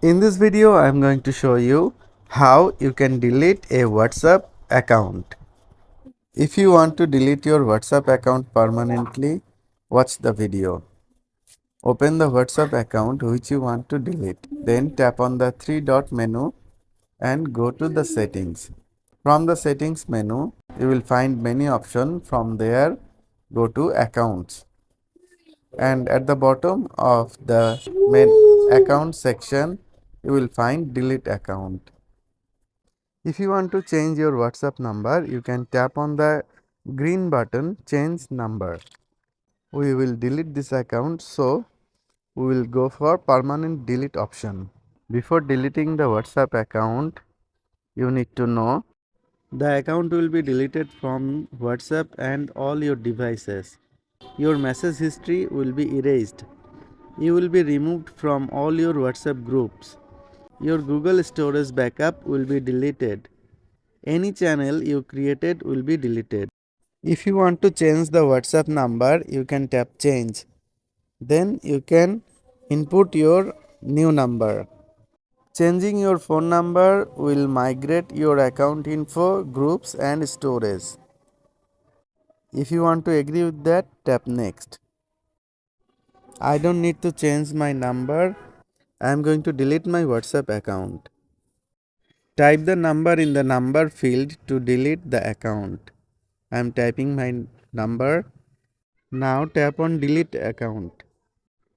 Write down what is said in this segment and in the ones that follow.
In this video, I am going to show you how you can delete a WhatsApp account. If you want to delete your WhatsApp account permanently, watch the video. Open the WhatsApp account which you want to delete. Then tap on the three dot menu and go to the settings. From the settings menu, you will find many options. From there, go to accounts. And at the bottom of the main account section, you will find delete account. If you want to change your WhatsApp number, you can tap on the green button change number. We will delete this account, so we will go for permanent delete option. Before deleting the WhatsApp account, you need to know the account will be deleted from WhatsApp and all your devices. Your message history will be erased. You will be removed from all your WhatsApp groups. Your Google storage backup will be deleted. Any channel you created will be deleted. If you want to change the WhatsApp number, you can tap change. Then you can input your new number. Changing your phone number will migrate your account info, groups and storage. If you want to agree with that, tap next. I don't need to change my number. I am going to delete my WhatsApp account. Type the number in the number field to delete the account. I am typing my number. Now tap on delete account.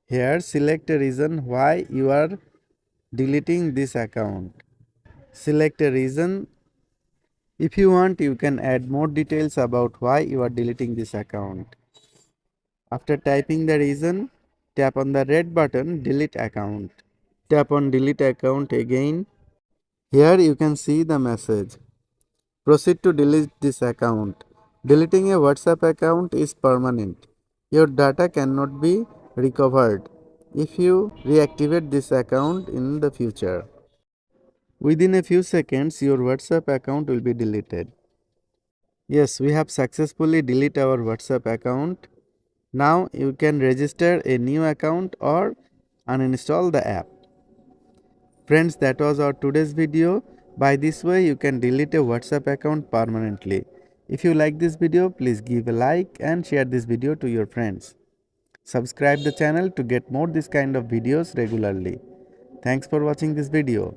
Here select a reason why you are deleting this account. Select a reason. If you want, you can add more details about why you are deleting this account. After typing the reason, tap on the red button delete account. Tap on delete account again. Here you can see the message. Proceed to delete this account. Deleting a WhatsApp account is permanent. Your data cannot be recovered if you reactivate this account in the future. Within a few seconds, your WhatsApp account will be deleted. Yes, we have successfully deleted our WhatsApp account. Now you can register a new account or uninstall the app. Friends, that was our today's video. By this way, you can delete a WhatsApp account permanently. If you like this video, please give a like and share this video to your friends. Subscribe the channel to get more this kind of videos regularly. Thanks for watching this video.